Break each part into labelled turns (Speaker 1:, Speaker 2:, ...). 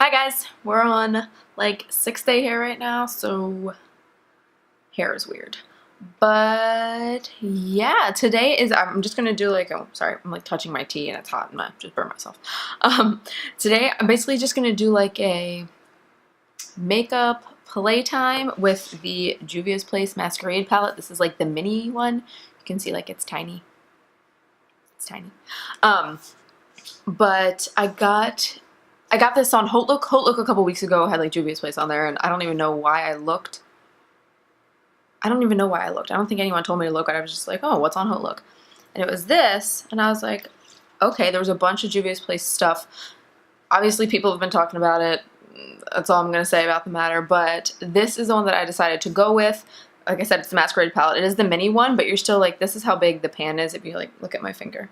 Speaker 1: Hi guys, we're on like 6th day hair right now, so hair is weird. But yeah, today is, I'm just gonna do like, oh sorry, I'm like touching my tea and it's hot and I just burned myself. Today I'm basically just gonna do like a makeup playtime with the Juvia's Place Masquerade palette. This is like the mini one. You can see like it's tiny. It's tiny. But I got this on HauteLook. HauteLook a couple weeks ago had like Juvia's Place on there, and I don't even know why I looked. I don't think anyone told me to look, but I was just like, oh, what's on HauteLook? And it was this, and I was like, okay, there was a bunch of Juvia's Place stuff. Obviously, people have been talking about it. That's all I'm going to say about the matter, but this is the one that I decided to go with. Like I said, it's the Masquerade palette. It is the mini one, but you're still like, this is how big the pan is if you like look at my finger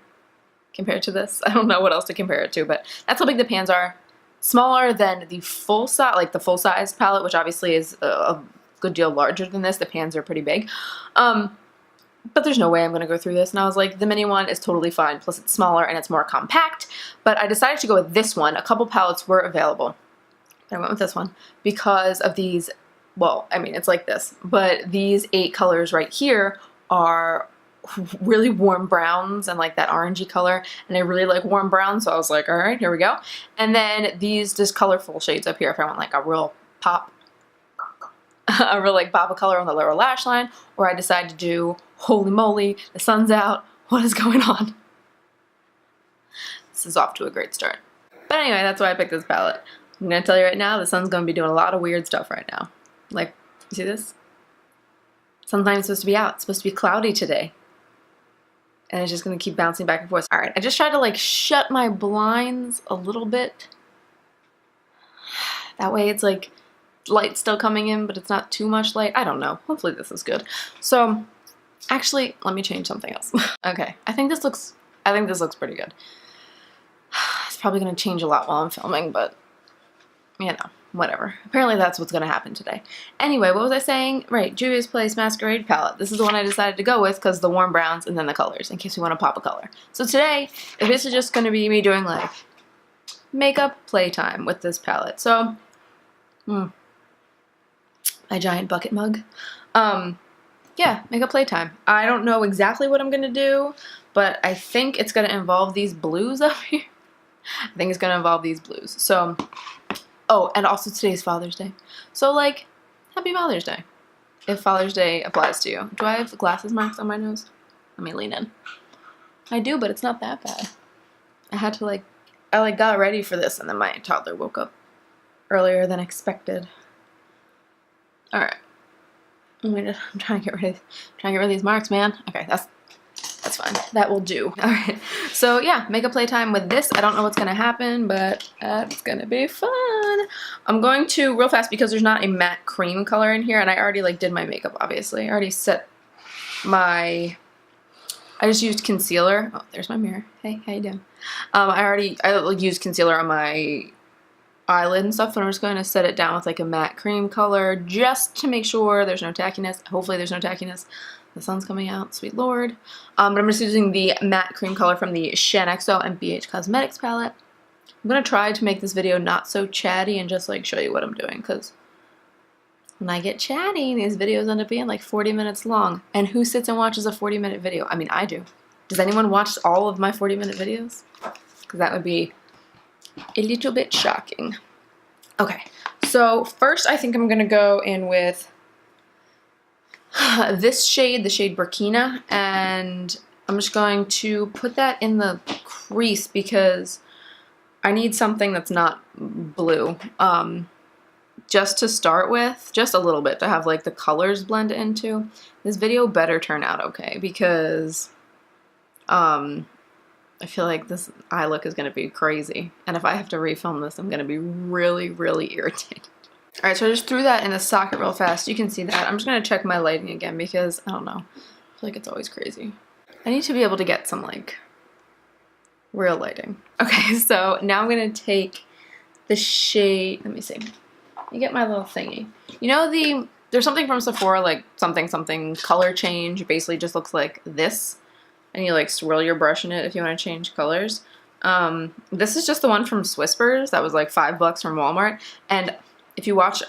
Speaker 1: compared to this. I don't know what else to compare it to, but that's how big the pans are. Smaller than the full size, like the full size palette, which obviously is a good deal larger than this. The pans are pretty big. But there's no way I'm going to go through this. And I was like, the mini one is totally fine. Plus it's smaller and it's more compact. But I decided to go with this one. A couple palettes were available. I went with this one because of these, well, I mean, it's like this. But these 8 colors right here are really warm browns and like that orangey color, and I really like warm brown, so I was like, all right, here we go. And then these just colorful shades up here if I want like a real pop, a real like pop of color on the lower lash line, or I decide to do, holy moly, the sun's out, what is going on? This is off to a great start. But anyway, that's why I picked this palette. I'm gonna tell you right now, the sun's gonna be doing a lot of weird stuff right now. Like, you see this? Sometimes it's supposed to be out. It's supposed to be cloudy today. And it's just gonna keep bouncing back and forth. All right, I just tried to like shut my blinds a little bit. That way it's like light still coming in, but it's not too much light. I don't know. Hopefully this is good. So actually, let me change something else. Okay, I think this looks pretty good. It's probably gonna change a lot while I'm filming, but you know, whatever. Apparently that's what's gonna happen today. Anyway, what was I saying? Right, Juvia's Place Masquerade palette. This is the one I decided to go with because the warm browns and then the colors, in case we want to pop a color. So today, this is just gonna be me doing like makeup playtime with this palette. So, my giant bucket mug. Yeah, makeup playtime. I don't know exactly what I'm gonna do, but I think it's gonna involve these blues up here. I think it's gonna involve these blues. So, oh, and also today's Father's Day. So, like, happy Father's Day. If Father's Day applies to you. Do I have glasses marks on my nose? Let me lean in. I do, but it's not that bad. I had to, like, I got ready for this, and then my toddler woke up earlier than expected. Alright. I'm trying to get rid of these marks, man. Okay, that's fine. That will do. Alright. So yeah, makeup playtime with this. I don't know what's gonna happen, but it's gonna be fun. I'm going to, real fast, because there's not a matte cream color in here, and I already like did my makeup, obviously. I already set my, I just used concealer. Oh, there's my mirror. Hey, how you doing? I used concealer on my eyelid and stuff, and I'm just going to set it down with like a matte cream color just to make sure there's no tackiness. Hopefully there's no tackiness. The sun's coming out, sweet lord. But I'm just using the matte cream color from the Shaaanxo and BH Cosmetics palette. I'm going to try to make this video not so chatty and just like show you what I'm doing, because when I get chatty, these videos end up being like 40 minutes long. And who sits and watches a 40-minute video? I mean, I do. Does anyone watch all of my 40-minute videos? Because that would be a little bit shocking. Okay, so first I think I'm going to go in with this shade, the shade Burkina, and I'm just going to put that in the crease because I need something that's not blue. Just to start with, just a little bit to have like the colors blend into. This video better turn out okay because I feel like this eye look is going to be crazy, and if I have to refilm this, I'm going to be really, really irritated. Alright, so I just threw that in the socket real fast. You can see that. I'm just going to check my lighting again because, I don't know, I feel like it's always crazy. I need to be able to get some, like, real lighting. Okay, so now I'm going to take the shade, let me see. You get my little thingy. You know there's something from Sephora, like something color change. It basically just looks like this. And you like swirl your brush in it if you want to change colors. This is just the one from Swispers that was like $5 from Walmart. And if you watch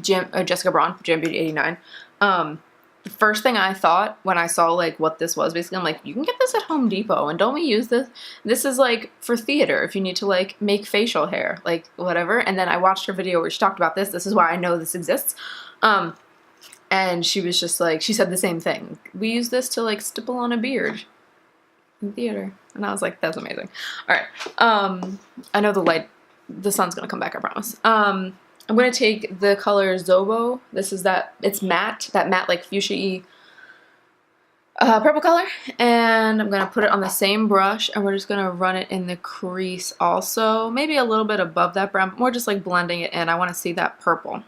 Speaker 1: Jessica Braun, Jam Beauty 89, the first thing I thought when I saw like what this was, basically, I'm like, you can get this at Home Depot, and don't we use this? This is like for theater if you need to like make facial hair, like whatever. And then I watched her video where she talked about this. This is why I know this exists. And she was just like, she said the same thing. We use this to like stipple on a beard in theater. And I was like, that's amazing. All right. I know the sun's gonna come back, I promise. I'm going to take the color Zobo. This is it's matte, that matte like fuchsia-y purple color. And I'm going to put it on the same brush, and we're just going to run it in the crease also. Maybe a little bit above that brown, but more just like blending it in. I want to see that purple.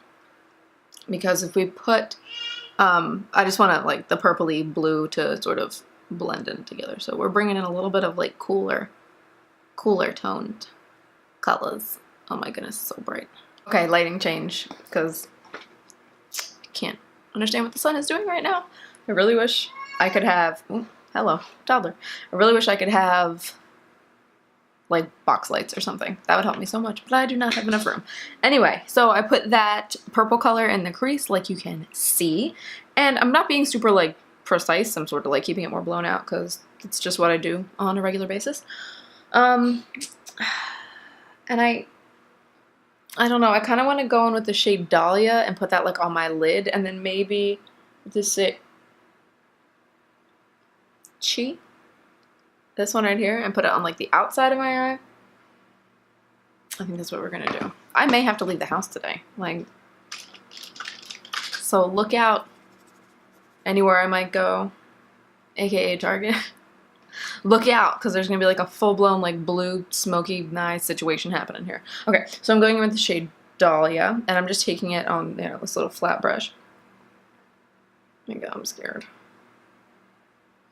Speaker 1: Because if we put, I just want to like the purpley blue to sort of blend in together. So we're bringing in a little bit of like cooler toned colors. Oh my goodness, so bright. Okay, lighting change, because I can't understand what the sun is doing right now. I really wish I could have, ooh, hello, toddler. I really wish I could have like box lights or something. That would help me so much, but I do not have enough room. Anyway, so I put that purple color in the crease like you can see, and I'm not being super like precise. I'm sort of like keeping it more blown out because it's just what I do on a regular basis. And I don't know, I kind of want to go in with the shade Dahlia and put that like on my lid, and then maybe this this one right here, and put it on like the outside of my eye. I think that's what we're gonna do. I may have to leave the house today, like, so look out anywhere I might go, aka Target. Look out, because there's going to be like a full-blown like blue smoky nice situation happening here. Okay, so I'm going in with the shade Dahlia, and I'm just taking it on this little flat brush. Oh my god, I'm scared.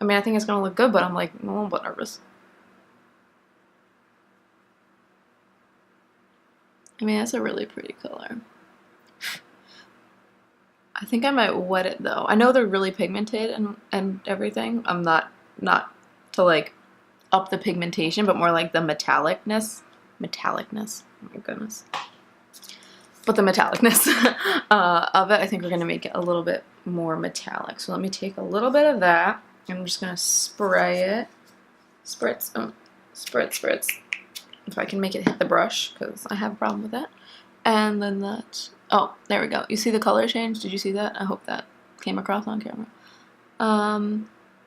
Speaker 1: I mean, I think it's going to look good, but I'm like a little bit nervous. I mean, that's a really pretty color. I think I might wet it though. I know they're really pigmented and everything. I'm not to like up the pigmentation, but more like the metallicness. Oh my goodness. But the metallicness of it, I think we're gonna make it a little bit more metallic. So let me take a little bit of that. I'm just gonna spray it. Spritz, spritz. If I can make it hit the brush, because I have a problem with that. And then that, oh, there we go. You see the color change? Did you see that? I hope that came across on camera.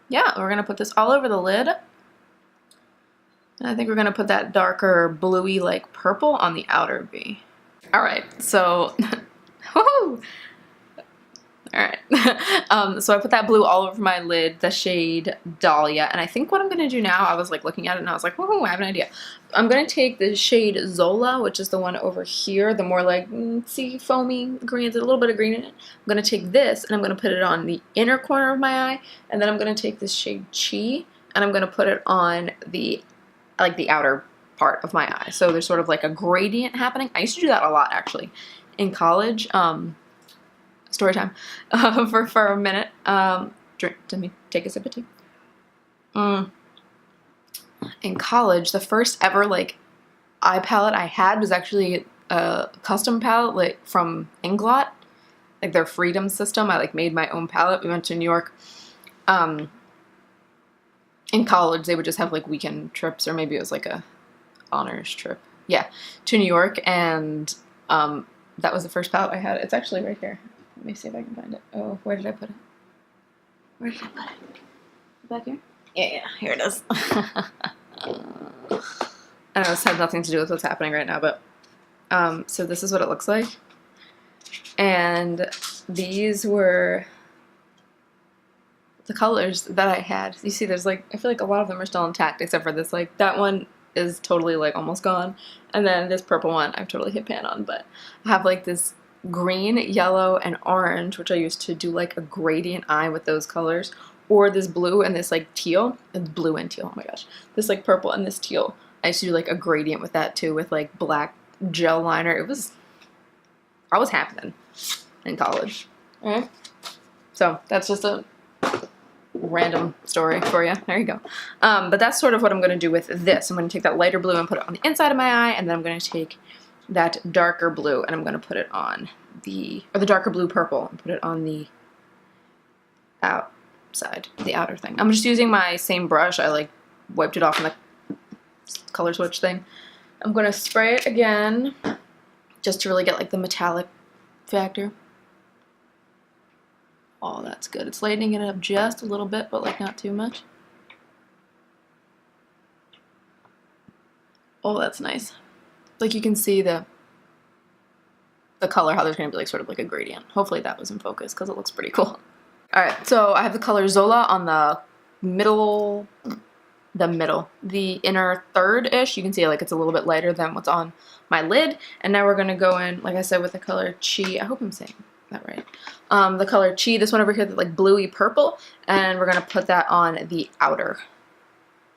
Speaker 1: Yeah, we're gonna put this all over the lid. And I think we're gonna put that darker bluey like purple on the outer V. All right, so, woohoo! All right, so I put that blue all over my lid, the shade Dahlia, and I think what I'm gonna do now, I was like looking at it and I was like, woohoo, I have an idea. I'm gonna take the shade Zola, which is the one over here, the more like, see, foamy green, there's a little bit of green in it. I'm gonna take this and I'm gonna put it on the inner corner of my eye, and then I'm gonna take this shade Chi, and I'm gonna put it on the, like the outer part of my eye. So there's sort of like a gradient happening. I used to do that a lot actually in college. Story time for a minute. Let me take a sip of tea. In college, the first ever like eye palette I had was actually a custom palette like from Inglot, like their Freedom system. I like made my own palette. We went to New York. In college, they would just have like weekend trips, or maybe it was like a honors trip. Yeah, to New York, and that was the first palette I had. It's actually right here. Let me see if I can find it. Oh, where did I put it? Where did I put it? Back here? Yeah, here it is. I know this has nothing to do with what's happening right now, but so this is what it looks like. And these were the colors that I had. You see, there's like, I feel like a lot of them are still intact, except for this, like, that one is totally like almost gone. And then this purple one, I've totally hit pan on, but I have like this green, yellow, and orange, which I used to do like a gradient eye with those colors, or this blue and this like teal, and blue and teal, oh my gosh, this like purple and this teal. I used to do like a gradient with that too, with like black gel liner. I was happening in college. Alright, so that's just a random story for you. There you go. But that's sort of what I'm going to do with this. I'm going to take that lighter blue and put it on the inside of my eye, and then I'm going to take that darker blue and I'm going to put it on the, or the darker blue purple, and put it on the outside, the outer thing. I'm just using my same brush. I like wiped it off in the color switch thing. I'm going to spray it again just to really get like the metallic factor. Oh, that's good. It's lightening it up just a little bit, but like not too much. Oh, that's nice. Like you can see the color, how there's going to be like sort of like a gradient. Hopefully that was in focus because it looks pretty cool. Alright, so I have the color Zola on the the inner third-ish. You can see like it's a little bit lighter than what's on my lid. And now we're going to go in, like I said, with the color Chi. I hope I'm saying that right. The color Chi, this one over here, the like bluey purple, and we're going to put that on the outer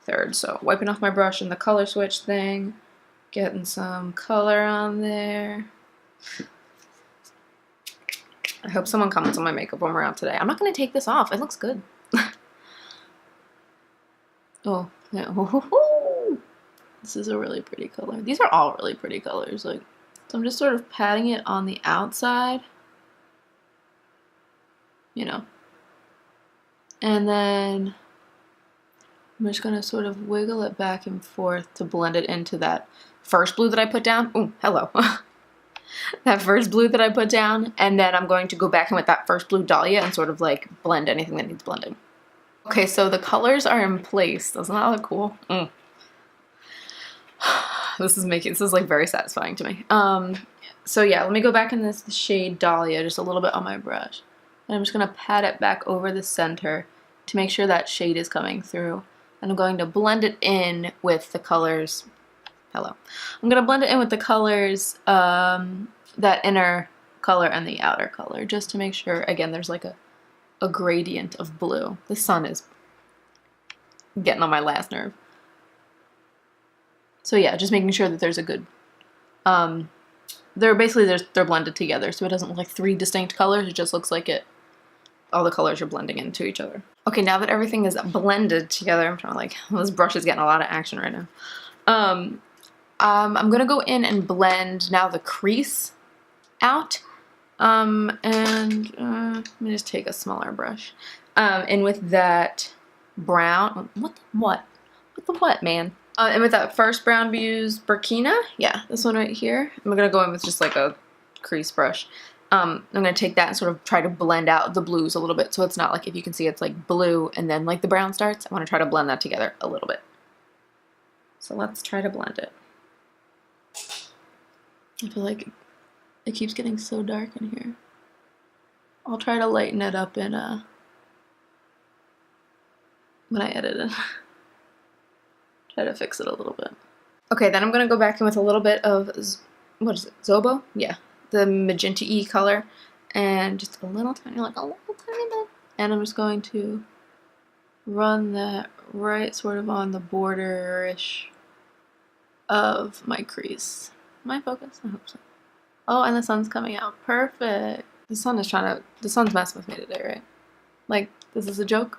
Speaker 1: third. So wiping off my brush and the color switch thing, getting some color on there. I hope someone comments on my makeup when we're out today. I'm not going to take this off. It looks good. Oh, yeah. This is a really pretty color. These are all really pretty colors. Like, so I'm just sort of patting it on the outside. You know. And then I'm just going to sort of wiggle it back and forth to blend it into that first blue that I put down. Oh, hello. That first blue that I put down. And then I'm going to go back in with that first blue Dahlia and sort of like blend anything that needs blending. Okay, so the colors are in place. Doesn't that look cool? This is like very satisfying to me. So yeah, let me go back in this shade Dahlia just a little bit on my brush. And I'm just going to pat it back over the center to make sure that shade is coming through. And I'm going to blend it in with the colors. Hello. I'm going to blend it in with the colors, that inner color and the outer color, just to make sure, again, there's like a gradient of blue. The sun is getting on my last nerve. So yeah, just making sure that there's a good, they're blended together, so it doesn't look like three distinct colors. It just looks like all the colors are blending into each other. Okay, now that everything is blended together, I'm trying to like, this brush is getting a lot of action right now. I'm gonna go in and blend now the crease out. Let me just take a smaller brush. And with that brown, what the what, man? And with that first brown Muse Burkina, yeah, this one right here, I'm gonna go in with just like a crease brush. I'm gonna take that and sort of try to blend out the blues a little bit, so it's not like, if you can see, it's like blue and then like the brown starts. I want to try to blend that together a little bit. So let's try to blend it. I feel like it keeps getting so dark in here. I'll try to lighten it up in when I edit it. Try to fix it a little bit. Okay, then I'm gonna go back in with a little bit of, what is it, Zobo? Yeah, the magenta-y color, and just a little tiny bit. And I'm just going to run that right sort of on the border-ish of my crease. Am I focused? I hope so. Oh, and the sun's coming out. Perfect. The sun's messing with me today, right? Like, this is a joke?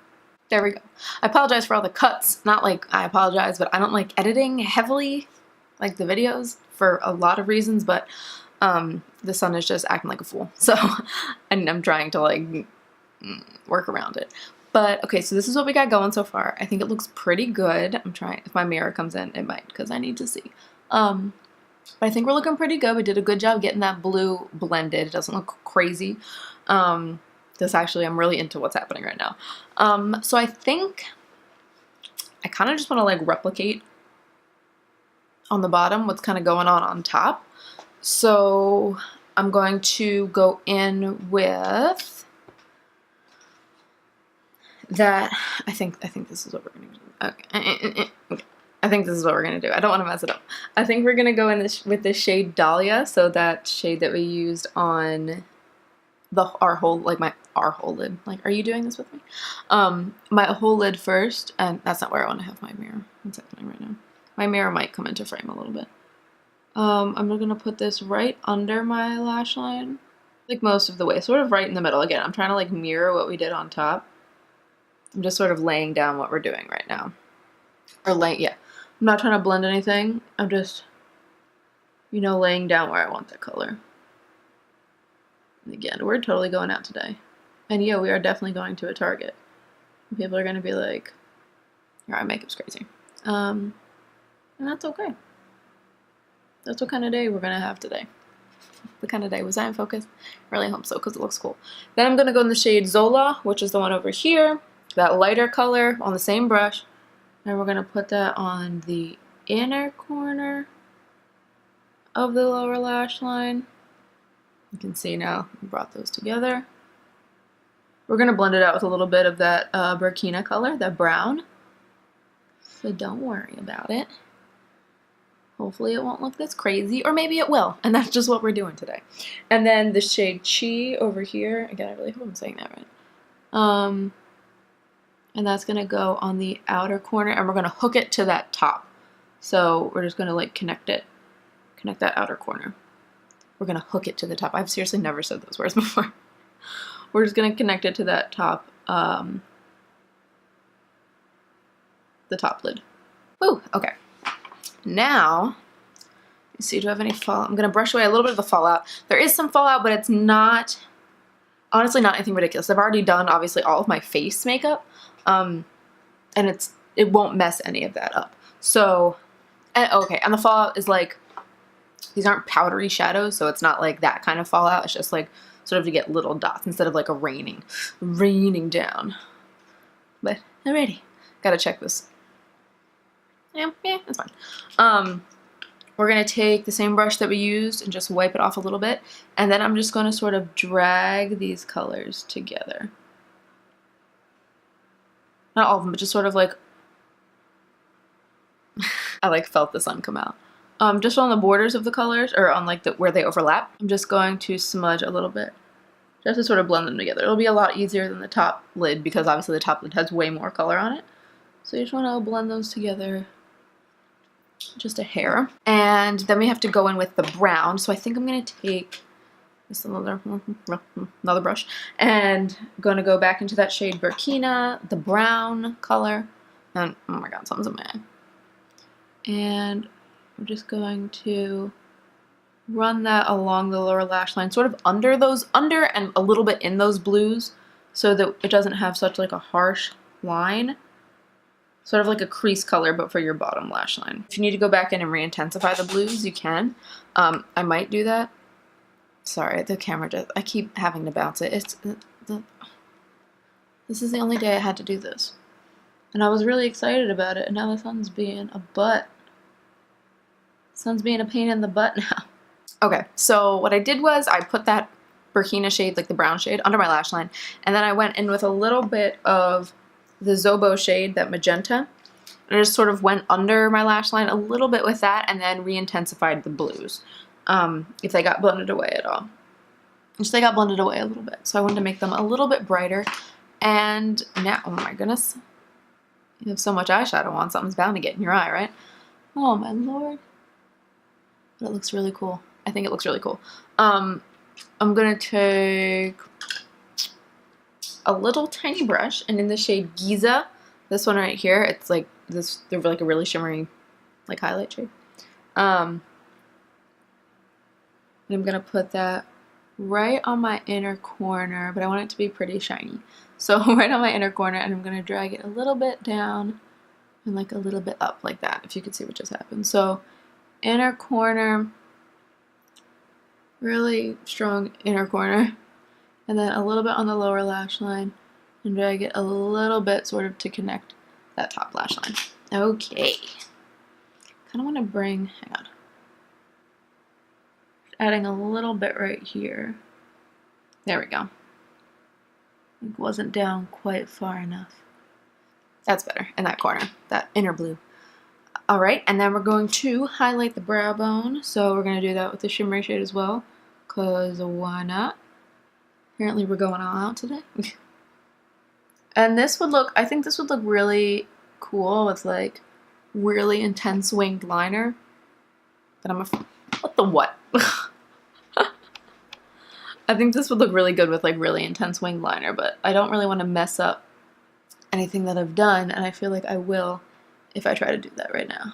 Speaker 1: There we go. I apologize for all the cuts. Not like I apologize, but I don't like editing heavily, like the videos, for a lot of reasons, but the sun is just acting like a fool. So, and I'm trying to like work around it. But, okay, so this is what we got going so far. I think it looks pretty good. I'm trying, if my mirror comes in, it might, because I need to see. But I think we're looking pretty good. We did a good job getting that blue blended. It doesn't look crazy. This actually, I'm really into what's happening right now. So I think I kind of just want to like replicate on the bottom what's kind of going on top. So I'm going to go in with that. I think this is what we're going to do. Okay. I think this is what we're going to do. I don't want to mess it up. I think we're going to go in with this shade Dahlia, so that shade that we used on our whole lid. Like, are you doing this with me? My whole lid first, and that's not where I want to have my mirror. What's happening right now? My mirror might come into frame a little bit. I'm going to put this right under my lash line, like most of the way, sort of right in the middle. Again, I'm trying to like mirror what we did on top. I'm just sort of laying down what we're doing right now. Yeah. I'm not trying to blend anything. I'm just, you know, laying down where I want the color. And again, we're totally going out today. And yeah, we are definitely going to a Target. People are going to be like, your eye makeup's crazy. And that's okay. That's what kind of day we're going to have today. The kind of day. Was that in focus? I really hope so, because it looks cool. Then I'm going to go in the shade Zola, which is the one over here. That lighter color on the same brush. And we're going to put that on the inner corner of the lower lash line. You can see now we brought those together. We're going to blend it out with a little bit of that Burkina color, that brown. So don't worry about it. Hopefully it won't look this crazy, or maybe it will, and that's just what we're doing today. And then the shade Chi over here, again, I really hope I'm saying that right. And that's going to go on the outer corner, and we're going to hook it to that top. So we're just going to like connect that outer corner. We're going to hook it to the top. I've seriously never said those words before. We're just going to connect it to that top, the top lid. Woo, okay. Now, let's see, do I have any fallout? I'm going to brush away a little bit of the fallout. There is some fallout, but it's not, honestly, not anything ridiculous. I've already done, obviously, all of my face makeup, and it won't mess any of that up. So, okay, and the fallout is like, these aren't powdery shadows, so it's not like that kind of fallout. It's just like, sort of to get little dots instead of like a raining down. But, alrighty, gotta check this. Yeah, that's fine. We're going to take the same brush that we used and just wipe it off a little bit. And then I'm just going to sort of drag these colors together. Not all of them, but just sort of like, I like felt the sun come out. Just on the borders of the colors, or on like where they overlap, I'm just going to smudge a little bit. Just to sort of blend them together. It'll be a lot easier than the top lid, because obviously the top lid has way more color on it. So you just want to blend those together. Just a hair. And then we have to go in with the brown. So I think I'm going to take just another brush and I'm going to go back into that shade Burkina, the brown color. And oh my god, something's in my eye. And I'm just going to run that along the lower lash line, sort of under and a little bit in those blues, so that it doesn't have such like a harsh line. Sort of like a crease color, but for your bottom lash line. If you need to go back in and re-intensify the blues, you can. I might do that. Sorry, the camera I keep having to bounce it. This is the only day I had to do this. And I was really excited about it, and now the sun's being a butt. The sun's being a pain in the butt now. Okay, so what I did was I put that Burkina shade, like the brown shade, under my lash line, and then I went in with a little bit of the Zobo shade, that magenta, and I just sort of went under my lash line a little bit with that, and then re-intensified the blues, if they got blended away at all. Just they got blended away a little bit, so I wanted to make them a little bit brighter. And now, oh my goodness, you have so much eyeshadow on, something's bound to get in your eye, right? Oh my lord. But it looks really cool. I think it looks really cool. I'm gonna take a little tiny brush, and in the shade Giza, this one right here, it's like this, they're like a really shimmery like highlight shade. And I'm gonna put that right on my inner corner, but I want it to be pretty shiny. So right on my inner corner, and I'm gonna drag it a little bit down and like a little bit up like that, if you could see what just happened. So inner corner, really strong inner corner. And then a little bit on the lower lash line, and drag it a little bit sort of to connect that top lash line. Okay. Kind of want to bring, hang on. Adding a little bit right here. There we go. It wasn't down quite far enough. That's better, in that corner, that inner blue. Alright, and then we're going to highlight the brow bone. So we're going to do that with the shimmery shade as well, because why not? Apparently we're going all out today. And this would look, I think this would look really cool with like really intense winged liner. But I'm afraid, what the what? I think this would look really good with like really intense winged liner, but I don't really want to mess up anything that I've done, and I feel like I will if I try to do that right now.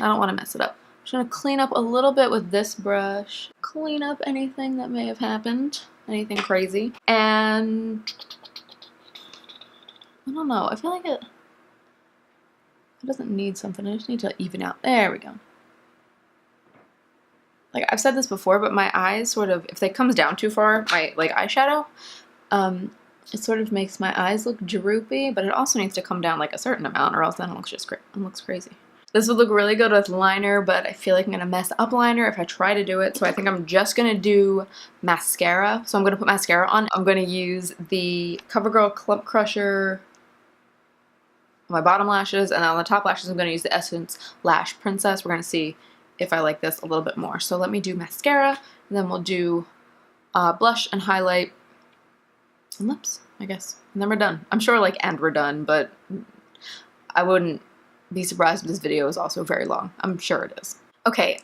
Speaker 1: I don't want to mess it up. I'm just going to clean up a little bit with this brush. Clean up anything that may have happened. Anything crazy. And I don't know. I feel like it doesn't need something. I just need to even out. There we go. Like I've said this before, but my eyes sort of, if it comes down too far, my like eyeshadow, it sort of makes my eyes look droopy, but it also needs to come down like a certain amount, or else then it looks just great. It looks crazy. This would look really good with liner, but I feel like I'm gonna mess up liner if I try to do it. So I think I'm just gonna do mascara. So I'm gonna put mascara on. I'm gonna use the CoverGirl Clump Crusher on my bottom lashes, and then on the top lashes I'm gonna use the Essence Lash Princess. We're gonna see if I like this a little bit more. So let me do mascara, and then we'll do blush and highlight and lips, I guess. And then we're done. I'm sure like, and we're done, but I wouldn't be surprised if this video is also very long. I'm sure it is. Okay,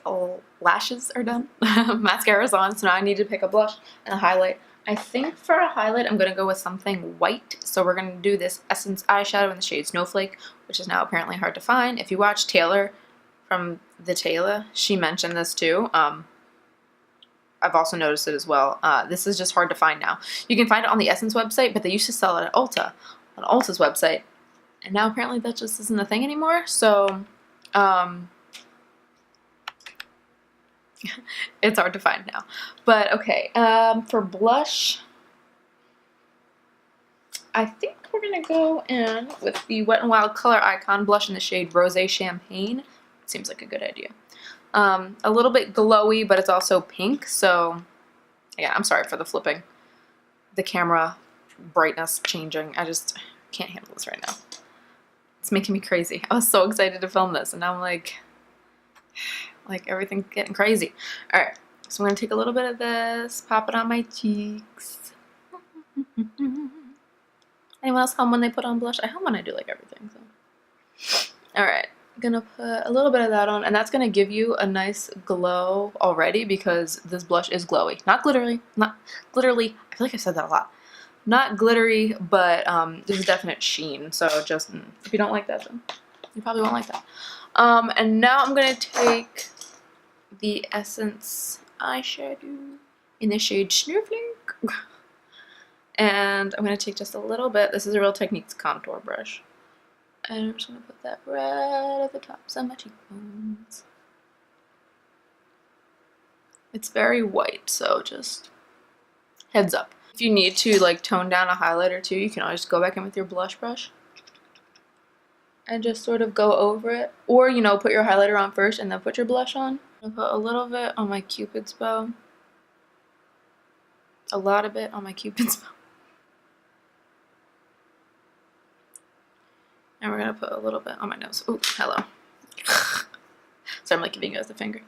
Speaker 1: lashes are done. Mascara's on, so now I need to pick a blush and a highlight. I think for a highlight, I'm gonna go with something white. So we're gonna do this Essence eyeshadow in the shade Snowflake, which is now apparently hard to find. If you watch Taylor from thataylaa, she mentioned this too. I've also noticed it as well. This is just hard to find now. You can find it on the Essence website, but they used to sell it at Ulta, on Ulta's website. And now apparently that just isn't a thing anymore. So, it's hard to find now. But okay, for blush, I think we're gonna go in with the Wet n Wild Color Icon blush in the shade Rosé Champagne. Seems like a good idea. A little bit glowy, but it's also pink. So, yeah, I'm sorry for the flipping. The camera brightness changing. I just can't handle this right now. It's making me crazy. I was so excited to film this, and now I'm like everything's getting crazy. All right, so I'm gonna take a little bit of this, pop it on my cheeks. Anyone else hum when they put on blush? I hum when I do like everything. So, all right, I'm gonna put a little bit of that on, and that's gonna give you a nice glow already because this blush is glowy, not glittery, not glitterly. I feel like I said that a lot. Not glittery, but there's a definite sheen. So just if you don't like that, then you probably won't like that. And now I'm gonna take the Essence eyeshadow in the shade Snowflake, and I'm gonna take just a little bit. This is a Real Techniques contour brush, and I'm just gonna put that right at the tops of my cheekbones. It's very white, so just heads up. If you need to like tone down a highlight or two, you can always go back in with your blush brush and just sort of go over it. Or, you know, put your highlighter on first and then put your blush on. I'll put a little bit on my Cupid's bow. A lot of it on my Cupid's bow. And we're going to put a little bit on my nose. Ooh, hello. So I'm like giving you guys the finger.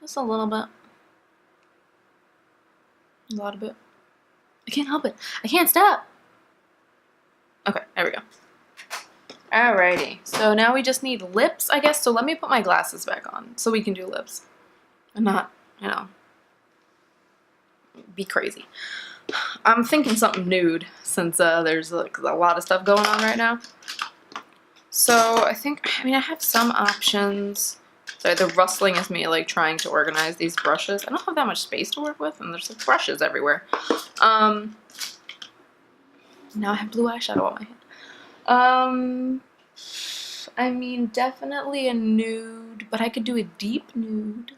Speaker 1: Just a little bit. A lot of it. I can't help it. I can't stop. Okay, there we go. Alrighty, so now we just need lips, I guess. So let me put my glasses back on so we can do lips. And not, you know, be crazy. I'm thinking something nude since there's like a lot of stuff going on right now. So I think, I mean, I have some options. Sorry, the rustling is me like trying to organize these brushes. I don't have that much space to work with, and there's like brushes everywhere. Now I have blue eyeshadow on my hand. I mean, definitely a nude, but I could do a deep nude.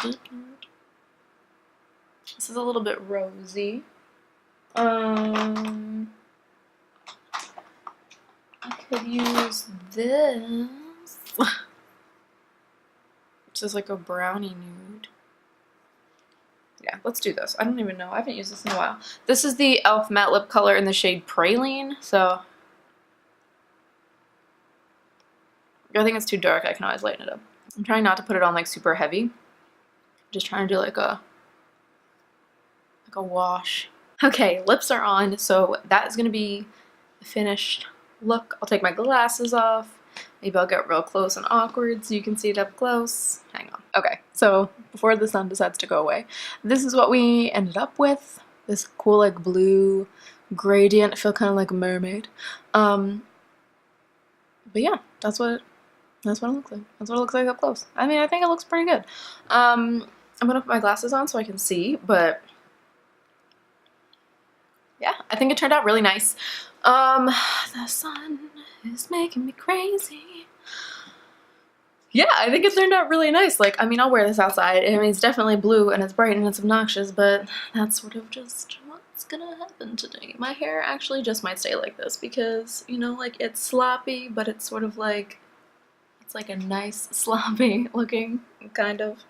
Speaker 1: Deep nude. This is a little bit rosy. I could use this. Which is like a brownie nude. Yeah, let's do this. I don't even know. I haven't used this in a while. This is the e.l.f. matte lip color in the shade Praline. So if I think it's too dark, I can always lighten it up. I'm trying not to put it on like super heavy. Just trying to do like a wash. Okay, lips are on, so that is gonna be the finished look. I'll take my glasses off. Maybe I'll get real close and awkward so you can see it up close. Hang on. Okay, so before the sun decides to go away, this is what we ended up with. This cool like blue gradient. I feel kind of like a mermaid. But yeah, that's what it looks like. That's what it looks like up close. I mean, I think it looks pretty good. I'm gonna put my glasses on so I can see, but yeah, I think it turned out really nice. The sun is making me crazy. Yeah, I think it turned out really nice. Like, I mean, I'll wear this outside. I mean, it's definitely blue and it's bright and it's obnoxious, but that's sort of just what's gonna happen today. My hair actually just might stay like this because, you know, like, it's sloppy, but it's sort of like, it's like a nice sloppy looking, kind of.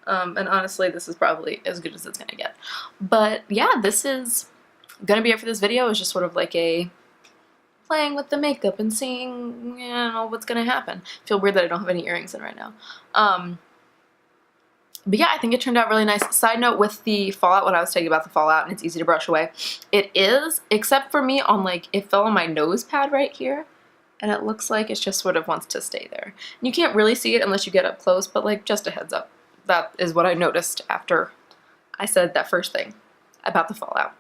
Speaker 1: And honestly, this is probably as good as it's gonna get. But yeah, this is gonna be it for this video. It's just sort of like a playing with the makeup and seeing, you know, what's gonna happen. I feel weird that I don't have any earrings in right now. But yeah, I think it turned out really nice. Side note with the fallout, when I was telling you about the fallout and it's easy to brush away, it is, except for me on, like, it fell on my nose pad right here, and it looks like it just sort of wants to stay there. And you can't really see it unless you get up close, but like, just a heads up. That is what I noticed after I said that first thing about the fallout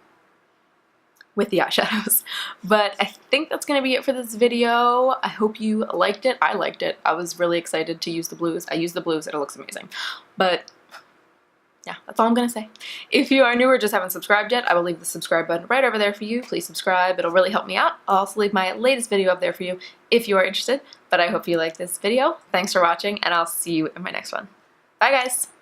Speaker 1: with the eyeshadows. But I think that's gonna be it for this video. I hope you liked it. I liked it. I was really excited to use the blues. I used the blues and it looks amazing. But yeah, that's all I'm gonna say. If you are new or just haven't subscribed yet, I will leave the subscribe button right over there for you. Please subscribe, it'll really help me out. I'll also leave my latest video up there for you if you are interested. But I hope you like this video. Thanks for watching, and I'll see you in my next one. Bye guys!